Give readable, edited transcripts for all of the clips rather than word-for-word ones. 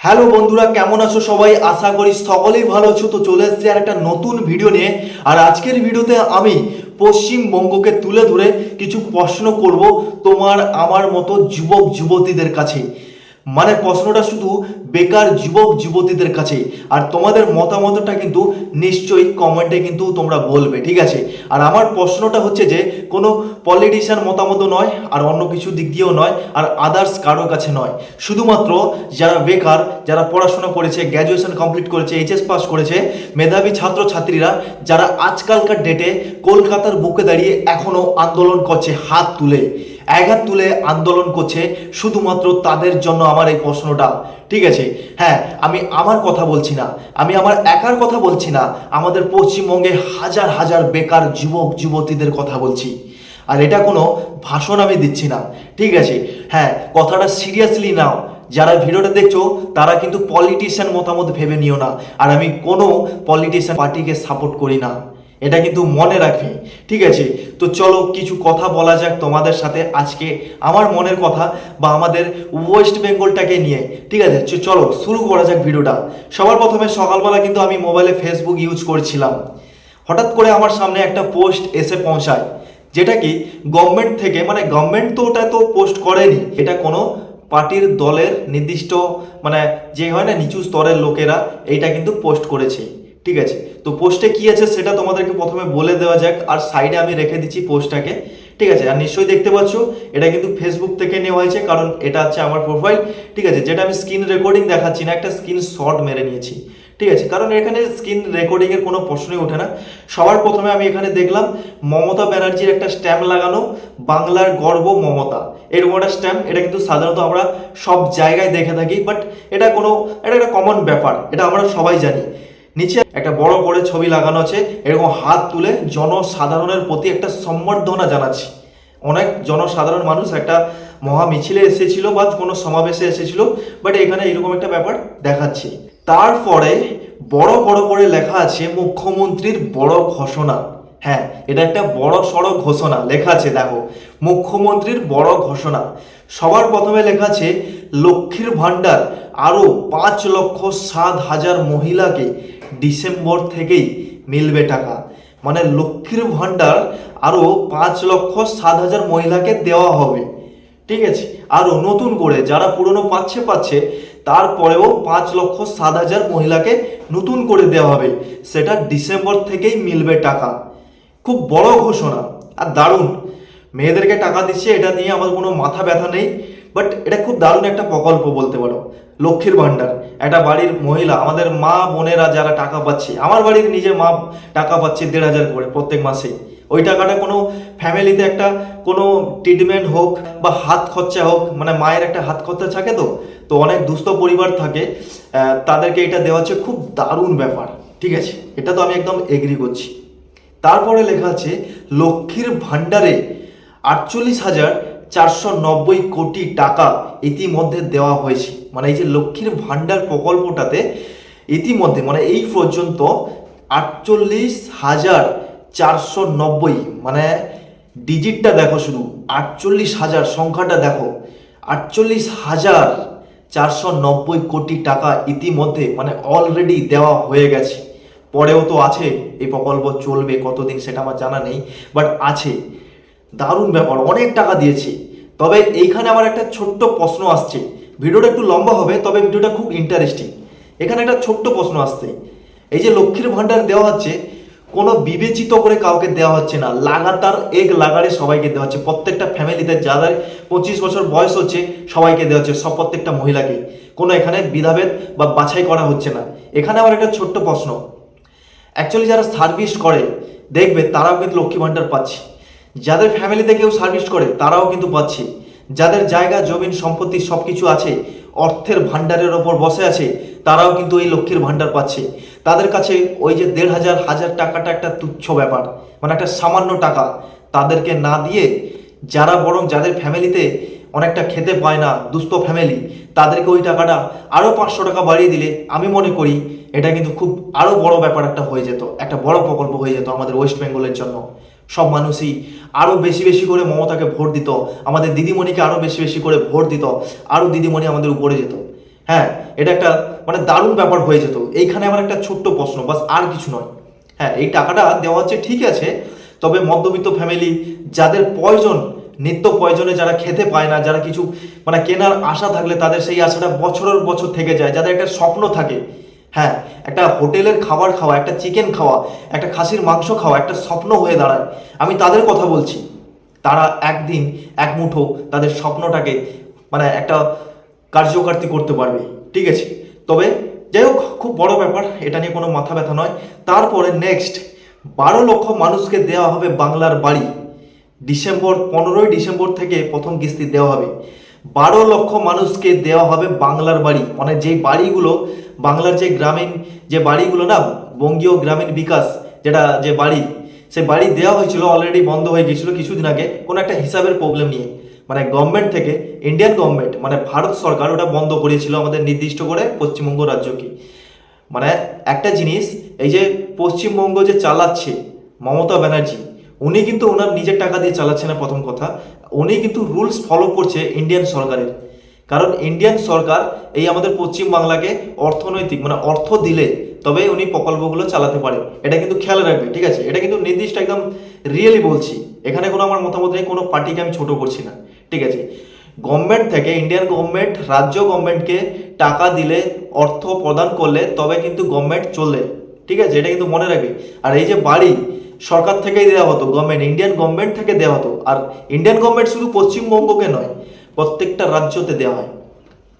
Hello বন্ধুরা, কেমন আছো সবাই? আশা করি সকলেই ভালো আছো। তো চলে এসেছি আর একটা নতুন ভিডিও নিয়ে। আর আজকের ভিডিওতে আমি পশ্চিমবঙ্গকে তুলে ধরে কিছু প্রশ্ন করব তোমার আমার মতো যুবক যুবতীদের কাছে। মানে প্রশ্নটা শুধু বেকার যুবক যুবতীদের কাছে। আর তোমাদের মতামতটা কিন্তু নিশ্চয়ই কমেন্টে কিন্তু তোমরা বলবে, ঠিক আছে? আর আমার প্রশ্নটা হচ্ছে যে কোনো পলিটিশিয়ান মতামত নয়, আর অন্য কিছু দিক দিয়েও নয়, আর আদার্স কারোর কাছে নয়। শুধুমাত্র যারা বেকার, যারা পড়াশোনা করেছে, গ্র্যাজুয়েশন কমপ্লিট করেছে, এইচএস পাস করেছে, মেধাবী ছাত্রছাত্রীরা যারা আজকালকার ডেটে কলকাতার বুকে দাঁড়িয়ে এখনও আন্দোলন করছে, হাত তুলে এক হাত তুলে আন্দোলন করছে, শুধুমাত্র তাদের জন্য আমার এই প্রশ্নটা, ঠিক আছে? হ্যাঁ, আমি আমার কথা বলছি না, আমি আমার একার কথা বলছি না, আমাদের পশ্চিমবঙ্গে হাজার হাজার বেকার যুবক যুবতীদের কথা বলছি। আর এটা কোনো ভাষণ আমি দিচ্ছি না, ঠিক আছে? হ্যাঁ, কথাটা সিরিয়াসলি নাও। যারা ভিডিওটা দেখছো তারা কিন্তু পলিটিশিয়ান মতামত ভেবে নিও না। আর আমি কোনো পলিটিশিয়ান পার্টিকে সাপোর্ট করি না, এটা কিন্তু মনে রাখবে, ঠিক আছে? তো চলো কিছু কথা বলা যাক তোমাদের সাথে আজকে, আমার মনের কথা বা আমাদের ওয়েস্ট বেঙ্গলটাকে নিয়ে, ঠিক আছে? চলো শুরু করা যাক ভিডিওটা। সবার প্রথমে সকালবেলা কিন্তু আমি মোবাইলে ফেসবুক ইউজ করছিলাম, হঠাৎ করে আমার সামনে একটা পোস্ট এসে পৌঁছায়, যেটা কি গভর্নমেন্ট থেকে, মানে গভর্নমেন্ট তো ওটা তো পোস্ট করেনি, এটা কোনো পার্টির দলের নির্দিষ্ট, মানে যে হয় না নিচু স্তরের লোকেরা, এইটা কিন্তু পোস্ট করেছে, ঠিক আছে? তো পোস্টে কি আছে সেটা তোমাদেরকে প্রথমে বলে দেওয়া যাক, আর সাইডে আমি রেখে দিচ্ছি পোস্টটাকে, ঠিক আছে? আর নিশ্চয়ই দেখতে পাচ্ছ এটা কিন্তু ফেসবুক থেকে নেওয়া হয়েছে, কারণ এটা হচ্ছে আমার প্রোফাইল, ঠিক আছে? যেটা আমি স্ক্রিন রেকর্ডিং দেখাচ্ছি না, একটা স্ক্রিন শট মেরে নিয়েছি, ঠিক আছে? কারণ এখানে স্ক্রিন রেকর্ডিংয়ের কোনো প্রশ্নই ওঠে না। সবার প্রথমে আমি এখানে দেখলাম মমতা ব্যানার্জির একটা স্ট্যাম্প লাগানো, বাংলার গর্ব মমতা, এরকম একটা স্ট্যাম্প। এটা কিন্তু সাধারণত আমরা সব জায়গায় দেখে থাকি, বাট এটা একটা কমন ব্যাপার, এটা আমরা সবাই জানি। নিচে একটা বড় করে ছবি লাগানো আছে, এরকম হাত তুলে জনসাধারণের প্রতি একটা সম্বর্ধনা জানাচ্ছি। অনেক জনসাধারণ মানুষ একটা মহা মিছিলে এসেছিল বা কোনো সমাবেশে এসেছিল, বাট এখানে এরকম একটা ব্যাপার দেখাচ্ছে। তারপরে বড় বড় করে লেখা আছে মুখ্যমন্ত্রীর বড় ঘোষণা। হ্যাঁ, এটা একটা বড় সড়ো ঘোষণা লেখা আছে, দেখো, মুখ্যমন্ত্রীর বড় ঘোষণা। সবার প্রথমে লেখা আছে লক্ষ্মীর ভাণ্ডার আরও 5,07,000 মহিলাকে ডিসেম্বর থেকেই মিলবে টাকা। মানে লক্ষ্মীর ভাণ্ডার আরও 5,07,000 মহিলাকে দেওয়া হবে, ঠিক আছে? আরও নতুন করে যারা পুরনো পাচ্ছে, তারপরেও 5,07,000 মহিলাকে নতুন করে দেওয়া হবে, সেটা ডিসেম্বর থেকেই মিলবে টাকা। খুব বড় ঘোষণা আর দারুণ, মেয়েদেরকে টাকা দিচ্ছে, এটা নিয়ে আমার কোনো মাথা ব্যথা নেই, বাট এটা খুব দারুণ একটা প্রকল্প বলতে পারো। লক্ষ্মীর ভাণ্ডার, একটা বাড়ির মহিলা, আমাদের মা বোনেরা যারা টাকা পাচ্ছে, আমার বাড়ির নিজের মা টাকা পাচ্ছে 1,500 করে প্রত্যেক মাসে। ওই টাকাটা কোনো ফ্যামিলিতে একটা কোনো ট্রিটমেন্ট হোক বা হাত খরচা হোক, মানে মায়ের একটা হাত খরচা থাকে, তো অনেক দুস্থ পরিবার থাকে, তাদেরকে এটা দেওয়া হচ্ছে, খুব দারুণ ব্যাপার, ঠিক আছে? এটা তো আমি একদম এগ্রি করছি। তারপরে লেখা আছে লক্ষ্মীর ভাণ্ডারে 48,490 কোটি টাকা ইতিমধ্যে দেওয়া হয়েছে। মানে এই যে লক্ষ্মীর ভাণ্ডার প্রকল্পটাতে ইতিমধ্যে, মানে এই পর্যন্ত 48,490, মানে ডিজিটটা দেখো, শুধু 48,000 সংখ্যাটা দেখো, 48,490 কোটি টাকা ইতিমধ্যে, মানে অলরেডি দেওয়া হয়ে গেছে। পরেও তো আছে, এই প্রকল্প চলবে কতদিন সেটা আমার জানা নেই, বাট আছে। দারুণ ব্যাপার, অনেক টাকা দিয়েছে। তবে এইখানে আমার একটা ছোট্ট প্রশ্ন আসছে, ভিডিওটা একটু লম্বা হবে, তবে ভিডিওটা খুব ইন্টারেস্টিং। এখানে একটা ছোট্ট প্রশ্ন আসছে, এই যে লক্ষ্মীর ভাণ্ডার দেওয়া হচ্ছে, কোনো বিবেচিত করে কাউকে দেওয়া হচ্ছে না, লাগাতার এক লাগারে সবাইকে দেওয়া হচ্ছে, প্রত্যেকটা ফ্যামিলিতে যাদের 25 বছর বয়স হচ্ছে সবাইকে দেওয়া হচ্ছে, সব প্রত্যেকটা মহিলাকে, কোনো এখানে বিধাভেদ বা বাছাই করা হচ্ছে না। এখানে আমার একটা ছোট্ট প্রশ্ন, অ্যাকচুয়ালি যারা সার্ভিস করে দেখবে তারাও কিন্তু লক্ষ্মী ভাণ্ডার পাচ্ছে, যাদের ফ্যামিলিতে কেউ সার্ভিস করে তারাও কিন্তু পাচ্ছে, যাদের জায়গা জমিন সম্পত্তি সব কিছু আছে, অর্থের ভাণ্ডারের ওপর বসে আছে, তারাও কিন্তু এই লক্ষ্মীর ভাণ্ডার পাচ্ছে। তাদের কাছে ওই যে 1,500 টাকাটা একটা তুচ্ছ ব্যাপার, মানে একটা সামান্য টাকা, তাদেরকে না দিয়ে যারা বরং যাদের ফ্যামিলিতে অনেকটা খেতে পায় না, দুস্থ ফ্যামিলি, তাদেরকে ওই টাকাটা আরও 500 টাকা বাড়িয়ে দিলে আমি মনে করি এটা কিন্তু খুব আরও বড় ব্যাপার একটা হয়ে যেত, একটা বড় প্রকল্প হয়ে যেত আমাদের ওয়েস্ট বেঙ্গলের জন্য। সব মানুষই আরও বেশি বেশি করে মমতাকে ভোট দিত, আমাদের দিদিমণিকে আরও বেশি বেশি করে ভোট দিত, আরও দিদিমণি আমাদের উপরে যেত। হ্যাঁ, এটা একটা মানে দারুণ ব্যাপার হয়ে যেত। এইখানে আমার একটা ছোট্ট প্রশ্ন, বাস আর কিছু নয়। হ্যাঁ, এই টাকাটা দেওয়া হচ্ছে ঠিক আছে, তবে মধ্যবিত্ত ফ্যামিলি যাদের প্রয়োজন, নিত্য প্রয়োজনে যারা খেতে পায় না, যারা কিছু মানে কেনার আশা থাকলে তাদের সেই আশাটা বছরের বছর থেকে যায়, যাদের একটা স্বপ্ন থাকে, হ্যাঁ, একটা হোটেলের খাবার খাওয়া, একটা চিকেন খাওয়া, একটা খাসির মাংস খাওয়া একটা স্বপ্ন হয়ে দাঁড়ায়, আমি তাদের কথা বলছি। তারা একদিন এক মুঠো তাদের স্বপ্নটাকে মানে একটা কার্যকার্তি করতে পারবে, ঠিক আছে। তবে যাই হোক, খুব বড় ব্যাপার, এটা নিয়ে কোনো মাথা ব্যথা নয়। তারপরে নেক্সট 12 লক্ষ মানুষকে দেওয়া হবে বাংলার বাড়ি। 15ই ডিসেম্বর থেকে প্রথম কিস্তি দেওয়া হবে। 12 লক্ষ মানুষকে দেওয়া হবে বাংলার বাড়ি, মানে যেই বাড়িগুলো বাংলার যে গ্রামীণ যে বাড়িগুলো না, বঙ্গীয় গ্রামীণ বিকাশ যেটা যে বাড়ি, সেই বাড়ি দেওয়া হয়েছিল, অলরেডি বন্ধ হয়ে গিয়েছিল কিছুদিন আগে কোনো একটা হিসাবের প্রবলেম নিয়ে। মানে গভর্নমেন্ট থেকে, ইন্ডিয়ান গভর্নমেন্ট মানে ভারত সরকার ওটা বন্ধ করেছিল আমাদের নির্দিষ্ট করে পশ্চিমবঙ্গ রাজ্যকে। মানে একটা জিনিস, এই যে পশ্চিমবঙ্গ যে চালাচ্ছে মমতা ব্যানার্জি, উনি কিন্তু ওনার নিজের টাকা দিয়ে চালাচ্ছে না, প্রথম কথা। উনি কিন্তু রুলস ফলো করছে ইন্ডিয়ান সরকারের। কারণ ইন্ডিয়ান সরকার এই আমাদের পশ্চিম বাংলাকে অর্থনৈতিক মানে অর্থ দিলে তবে উনি প্রকল্পগুলো চালাতে পারে, এটা কিন্তু খেয়াল রাখবে, ঠিক আছে। এটা কিন্তু নির্দিষ্ট একদম রিয়েলি বলছি, এখানে কোনো আমার মতামত নেই, কোনো পার্টিকে আমি ছোট করছি না, ঠিক আছে। গভর্নমেন্ট থেকে ইন্ডিয়ান গভর্নমেন্ট রাজ্য গভর্নমেন্টকে টাকা দিলে, অর্থ প্রদান করলে তবে কিন্তু গভর্নমেন্ট চলে, ঠিক আছে, এটা কিন্তু মনে রাখবে। আর এই যে বাড়ি সরকার থেকেই দেওয়া হতো, গভর্নমেন্ট ইন্ডিয়ান গভর্নমেন্ট থেকে দেওয়া হতো। আর ইন্ডিয়ান গভর্নমেন্ট শুধু পশ্চিমবঙ্গকে নয়, প্রত্যেকটা রাজ্যতে দেওয়া হয়,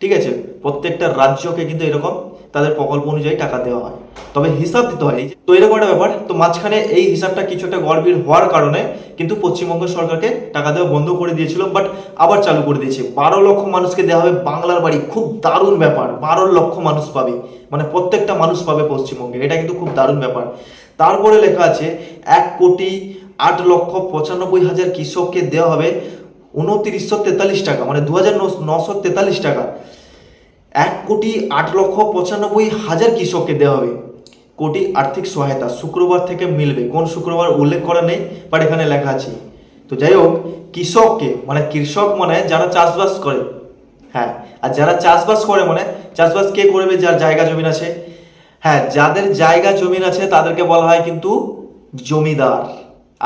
ঠিক আছে। প্রত্যেকটা রাজ্যকে কিন্তু এরকম তাদের প্রকল্প অনুযায়ী টাকা দেওয়া হয়, তবে হিসাব দিতে হয়। তো এরকম একটা ব্যাপার। তো মাঝখানে এই হিসাবটা কিছু একটা গড়বিড় হওয়ার কারণে কিন্তু পশ্চিমবঙ্গ সরকারকে টাকা দেওয়া বন্ধ করে দিয়েছিল, বাট আবার চালু করে দিয়েছে। 12 লক্ষ মানুষকে দেওয়া হবে বাংলার বাড়ি, খুব দারুণ ব্যাপার। 12 লক্ষ মানুষ পাবে, মানে প্রত্যেকটা মানুষ পাবে পশ্চিমবঙ্গে, এটা কিন্তু খুব দারুণ ব্যাপার। তারপরে লেখা আছে 1,08,95,000 কৃষককে দেওয়া হবে 2943 টাকা, মানে 2,943 টাকা। 1,08,95,000 কৃষককে দেওয়া হবে কোটি আর্থিক সহায়তা, শুক্রবার থেকে মিলবে। কোন শুক্রবার উল্লেখ করা নেই, বাট এখানে লেখা আছে। তো যাই হোক, কৃষককে মানে কৃষক মানে যারা চাষবাস করে, হ্যাঁ, আর যারা চাষবাস করে মানে চাষবাস কে করবে? যার জায়গা জমিন আছে, হ্যাঁ, যাদের জায়গা জমিন আছে তাদেরকে বলা হয় কিন্তু জমিদার,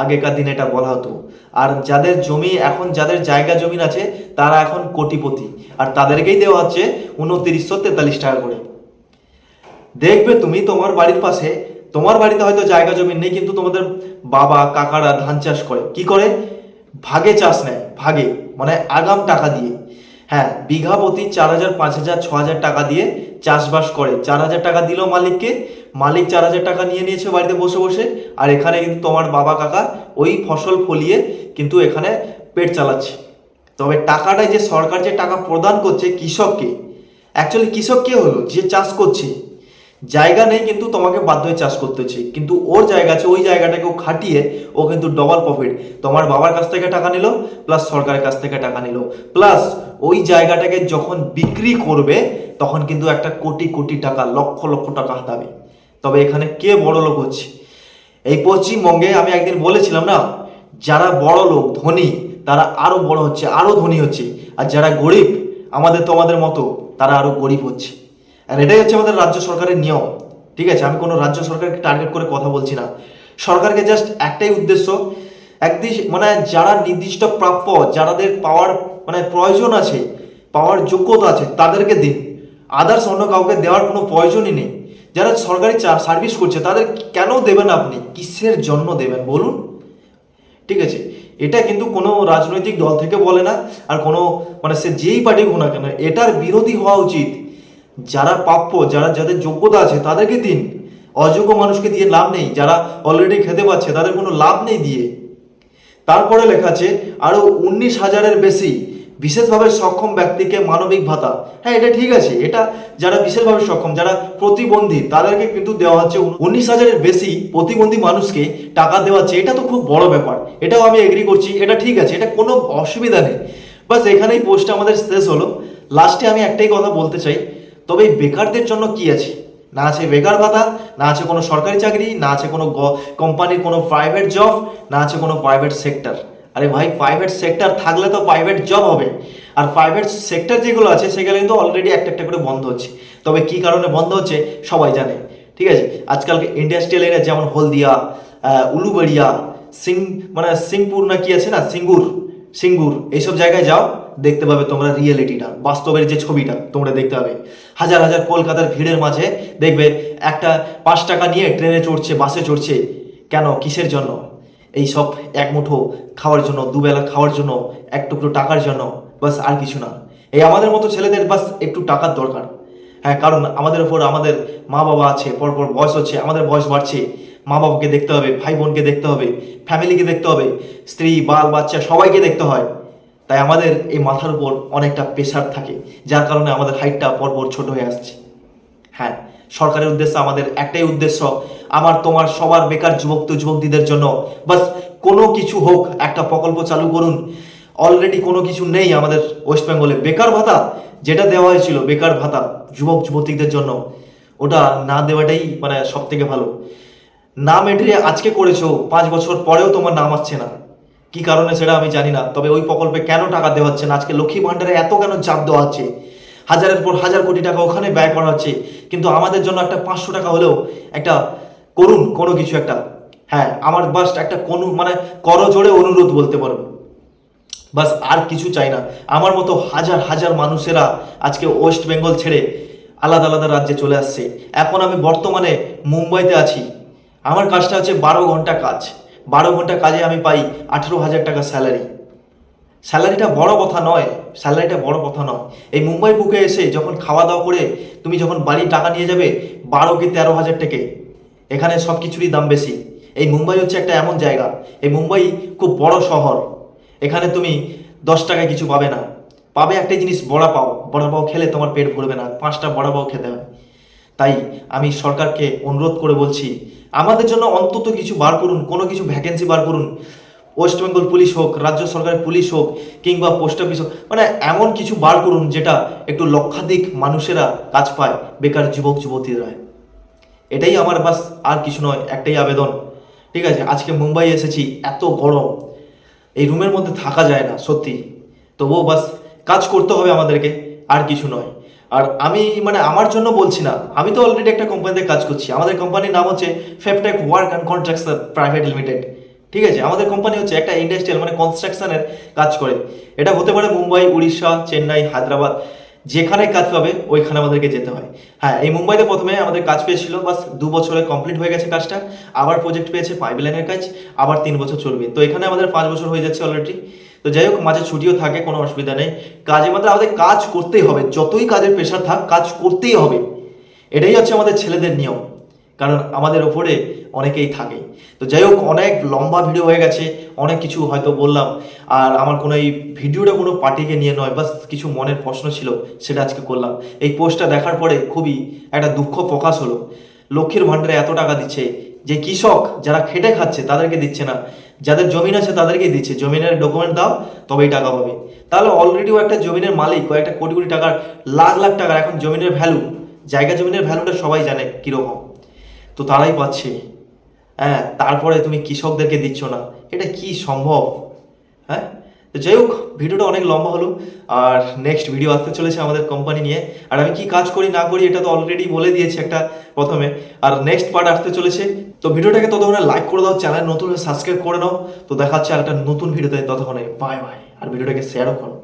আগেকার দিনে এটা বলা হতো। আর যাদের জমি এখন, যাদের জায়গা জমিন আছে তারা এখন কোটিপতি, আর তাদেরকেই দেওয়া হচ্ছে 2943 টাকা করে। দেখবে তুমি তোমার বাড়ির পাশে, তোমার বাড়িতে হয়তো জায়গা জমি নেই, কিন্তু তোমাদের বাবা কাকারা ধান চাষ করে, কি করে? ভাগে চাষ নেয়, ভাগে মানে আগাম টাকা দিয়ে। হ্যাঁ, বিঘা প্রতি 4,000 5,000 6,000 টাকা দিয়ে চাষবাস করে। 4,000 টাকা দিল মালিককে, মালিক 4,000 টাকা নিয়ে নিয়েছে বাড়িতে বসে বসে, আর এখানে কিন্তু তোমার বাবা কাকা ওই ফসল ফলিয়ে কিন্তু এখানে পেট চালাচ্ছে। তবে টাকাটা যে সরকার যে টাকা প্রদান করছে কৃষককে, অ্যাকচুয়ালি কৃষক কে হলো? যে চাষ করছে। জায়গা নেই কিন্তু তোমাকে বাধ্য হয়ে চাষ করতে হচ্ছে, কিন্তু ওর জায়গা আছে, ওই জায়গাটাকে ও খাটিয়ে ও কিন্তু ডবল প্রফিট, তোমার বাবার কাছ থেকে টাকা নিল প্লাস সরকারের কাছ থেকে টাকা নিল, প্লাস ওই জায়গাটাকে যখন বিক্রি করবে তখন কিন্তু একটা কোটি কোটি টাকা, লক্ষ লক্ষ টাকা হাতাবে। তবে এখানে কে বড় লোক হচ্ছে? এই পশ্চিমবঙ্গে আমি একদিন বলেছিলাম না, যারা বড় লোক ধনী তারা আরো বড় হচ্ছে, আরো ধনী হচ্ছে, আর যারা গরিব আমাদের তোমাদের মতো তারা আরো গরিব হচ্ছে। আর এটাই হচ্ছে আমাদের রাজ্য সরকারের নিয়ম, ঠিক আছে। আমি কোনো রাজ্য সরকারকে টার্গেট করে কথা বলছি না, সরকারকে জাস্ট একটাই উদ্দেশ্য, একদিন মানে যারা নির্দিষ্ট প্রাপ্য, যাদের পাওয়ার মানে প্রয়োজন আছে, পাওয়ার যোগ্যতা আছে তাদেরকে দিন, আদার্স অন্য কাউকে দেওয়ার কোনো প্রয়োজনই নেই। যারা সরকারি সার্ভিস করছে তাদের কেন দেবেন আপনি? কিসের জন্য দেবেন বলুন, ঠিক আছে। এটা কিন্তু কোনো রাজনৈতিক দল থেকে বলে না, আর কোনো মানে সে যেই পার্টি হোক না কেন, এটার বিরোধী হওয়া উচিত। যারা প্রাপ্য, যারা যাদের যোগ্যতা আছে তাদেরকে দিন, অযোগ্য মানুষকে দিয়ে লাভ নেই, যারা অলরেডি খেতে পাচ্ছে তাদের কোনো লাভ নেই দিয়ে। তারপরে লেখা আছে আরো 19,000-এর বেশি বিশেষভাবে সক্ষম ব্যক্তিকে মানবিক ভাতা। হ্যাঁ, এটা ঠিক আছে, এটা যারা বিশেষভাবে সক্ষম, যারা প্রতিবন্ধী তাদেরকে কিন্তু দেওয়া হচ্ছে। 19,000-এর বেশি প্রতিবন্ধী মানুষকে টাকা দেওয়া হচ্ছে, এটা তো খুব বড় ব্যাপার, এটাও আমি এগ্রি করছি, এটা ঠিক আছে, এটা কোনো অসুবিধা নেই। বাস এখানেই পোস্টটা আমাদের শেষ হলো। লাস্টে আমি একটাই কথা বলতে চাই, তবে এই বেকারদের জন্য কি আছে? না আছে বেকার ভাতা, না আছে কোনো সরকারি চাকরি, না আছে কোনো কোম্পানির কোনো প্রাইভেট জব, না আছে কোনো প্রাইভেট সেক্টর। আরে ভাই, প্রাইভেট সেক্টর থাকলে তো প্রাইভেট জব হবে, আর প্রাইভেট সেক্টর যেগুলো আছে সেগুলো কিন্তু অলরেডি একটা একটা করে বন্ধ হচ্ছে। তবে কি কারণে বন্ধ হচ্ছে সবাই জানে, ঠিক আছে। আজকাল ইন্ডাস্ট্রিয়াল এরিয়া যেমন হলদিয়া, উলুবেড়িয়া, সিং মানে সিংপুর না কি আছে না, সিঙ্গুর এইসব জায়গায় যাও, দেখতে পাবে তোমরা রিয়েলিটিটা, বাস্তবের যে ছবিটা তোমরা দেখতে পাবে। হাজার হাজার কলকাতার ভিড়ের মাঝে দেখবে একটা 5 টাকা নিয়ে ট্রেনে চড়ছে, বাসে চড়ছে, কেন, কিসের জন্য? এই সব এক মুঠো খাওয়ার জন্য, দুবেলা খাওয়ার জন্য, এক টুকরো টাকার জন্য, বাস, আর কিছু না। এই আমাদের মতো ছেলেদের বাস একটু টাকার দরকার। হ্যাঁ, কারণ আমাদের ওপর আমাদের মা বাবা আছে, পরপর বয়স হচ্ছে, আমাদের বয়স বাড়ছে, মা বাবাকে দেখতে হবে, ভাই বোনকে দেখতে হবে, ফ্যামিলিকে দেখতে হবে, স্ত্রী বাল বাচ্চা সবাইকে দেখতে হয়। তাই আমাদের এই মাথার উপর অনেকটা প্রেশার থাকে, যার কারণে আমাদের হাইটটা পরপর ছোট হয়ে আসছে। হ্যাঁ, সরকারের উদ্দেশ্য আমাদের একটাই উদ্দেশ্য, আমার তোমার সবার বেকার যুবক তো যুবতীদের জন্য বাস কোনো কিছু হোক, একটা প্রকল্প চালু করুন। অলরেডি কোনো কিছু নেই আমাদের ওয়েস্ট বেঙ্গলে। বেকার ভাতা যেটা দেওয়া হয়েছিল, বেকার ভাতা যুবক যুবতীদের জন্য, ওটা না দেওয়াটাই মানে সব থেকে ভালো। নাম এন্ট্রি আজকে করেছো, 5 বছর পরেও তোমার নাম আসছে না, কি কারণে সেটা আমি জানি না। তবে ওই প্রকল্পে কেন টাকা দেওয়া হচ্ছে না? আজকে লক্ষ্মী ভাণ্ডারে এত কেন চাপ দেওয়া হচ্ছে? হাজারের পর হাজার কোটি টাকা ওখানে ব্যয় করা হচ্ছে, কিন্তু আমাদের জন্য একটা 500 টাকা হলেও একটা করুন, কোনো কিছু একটা। হ্যাঁ, আমার বাস একটা কোনো মানে করজোড়ে অনুরোধ বলতে পারো, বাস, আর কিছু চাই না। আমার মতো হাজার হাজার মানুষেরা আজকে ওয়েস্ট বেঙ্গল ছেড়ে আলাদা আলাদা রাজ্যে চলে আসছে। এখন আমি বর্তমানে মুম্বাইতে আছি। আমার কাজটা হচ্ছে 12 ঘন্টা কাজ। 12 ঘন্টা কাজে আমি পাই 18,000 টাকা স্যালারি। স্যালারিটা বড় কথা নয়, স্যালারিটা বড় কথা নয়। এই মুম্বাই বুকে এসে যখন খাওয়া দাওয়া করে তুমি যখন বাড়ির টাকা নিয়ে যাবে 12 কি 13 হাজার টাকা, এখানে সব কিছুরই দাম বেশি। এই মুম্বাই হচ্ছে একটা এমন জায়গা, এই মুম্বাই খুব বড় শহর। এখানে তুমি 10 টাকায় কিছু পাবে না, পাবে একটাই জিনিস, বড়া পাও। বড়া পাও খেলে তোমার পেট ভরবে না, 5টা বড়া পাও খেতে হয়। তাই আমি সরকারকে অনুরোধ করে বলছি, আমাদের জন্য অন্তত কিছু বার করুন, কোনো কিছু ভ্যাকেন্সি বার করুন। ওয়েস্ট বেঙ্গল পুলিশ হোক, রাজ্য সরকারের পুলিশ হোক, কিংবা পোস্ট অফিস হোক, মানে এমন কিছু বার করুন যেটা একটু লক্ষাধিক মানুষেরা কাজ পায়, বেকার যুবক যুবতীরা। এটাই আমার বাস, আর কিছু নয়, একটাই আবেদন। ঠিক আছে, আজকে মুম্বাই এসেছি, এত গরম, এই রুমের মধ্যে থাকা যায় না সত্যি। তবুও বাস কাজ করতে হবে আমাদেরকে, আর কিছু নয়। আর আমি মানে আমার জন্য বলছি না, আমি তো অলরেডি একটা কোম্পানিতে কাজ করছি। আমাদের কোম্পানির নাম হচ্ছে ফেফটেক work and construction private limited. ঠিক আছে, আমাদের কোম্পানি হচ্ছে একটা ইন্ডাস্ট্রিয়াল মানে কনস্ট্রাকশনের কাজ করে। এটা হতে পারে মুম্বাই, উড়িষ্যা, চেন্নাই, হায়দ্রাবাদ, যেখানে কাজ পাবে ওইখানে আমাদেরকে যেতে হয়। হ্যাঁ, এই মুম্বাইতে প্রথমে আমাদের কাজ পেয়েছিল, বাস 2 বছরে কমপ্লিট হয়ে গেছে কাজটা। আবার প্রজেক্ট পেয়েছে পাইপলাইনের কাজ, আবার 3 বছর চলবে। তো এখানে আমাদের 5 বছর হয়ে যাচ্ছে অলরেডি। তো যাই হোক, মাঝে ছুটিও থাকে, কোনো অসুবিধা নেই। কাজের মধ্যে আমাদের কাজ করতেই হবে, যতই কাজের প্রেশার থাক কাজ করতেই হবে। এটাই হচ্ছে আমাদের ছেলেদের নিয়ম, কারণ আমাদের ওপরে অনেকেই থাকে। তো যাই হোক, অনেক লম্বা ভিডিও হয়ে গেছে, অনেক কিছু হয়তো বললাম। আর আমার কোনো এই ভিডিওটা কোনো পার্টিকে নিয়ে নয়, বাস কিছু মনের প্রশ্ন ছিল, সেটা আজকে করলাম। এই পোস্টটা দেখার পরে খুবই একটা দুঃখ প্রকাশ হলো। লক্ষ্মীর ভাণ্ডারে এত টাকা দিচ্ছে, যে কৃষক যারা খেটে খাচ্ছে তাদেরকে দিচ্ছে না, যাদের জমিন আছে তাদেরকেই দিচ্ছে। জমিনের ডকুমেন্ট দাও তবেই টাকা পাবে। তাহলে অলরেডিও একটা জমিনের মালিক, কয়েকটা কোটি কোটি টাকার, লাখ লাখ টাকার এখন জমিনের ভ্যালু, জায়গা জমিনের ভ্যালুটা সবাই জানে কীরকম, তো তারাই পাচ্ছে। হ্যাঁ, তারপরে তুমি কৃষকদেরকে দিচ্ছ না, এটা কি সম্ভব? হ্যাঁ, তো যাই হোক, ভিডিওটা অনেক লম্বা হলো। আর নেক্সট ভিডিও আসতে চলেছে আমাদের কোম্পানি নিয়ে। আর আমি কি কাজ করি না করি এটা তো অলরেডি বলে দিয়েছি একটা প্রথমে। আর নেক্সট পার্ট আসতে চলেছে। তো ভিডিওটাকে ততক্ষণে লাইক করে দাও, চ্যানেল নতুন সাবস্ক্রাইব করে নাও। তো দেখা হচ্ছে আর একটা নতুন ভিডিওতে, ততক্ষণে বাই বাই। আর ভিডিওটাকে শেয়ারও করো।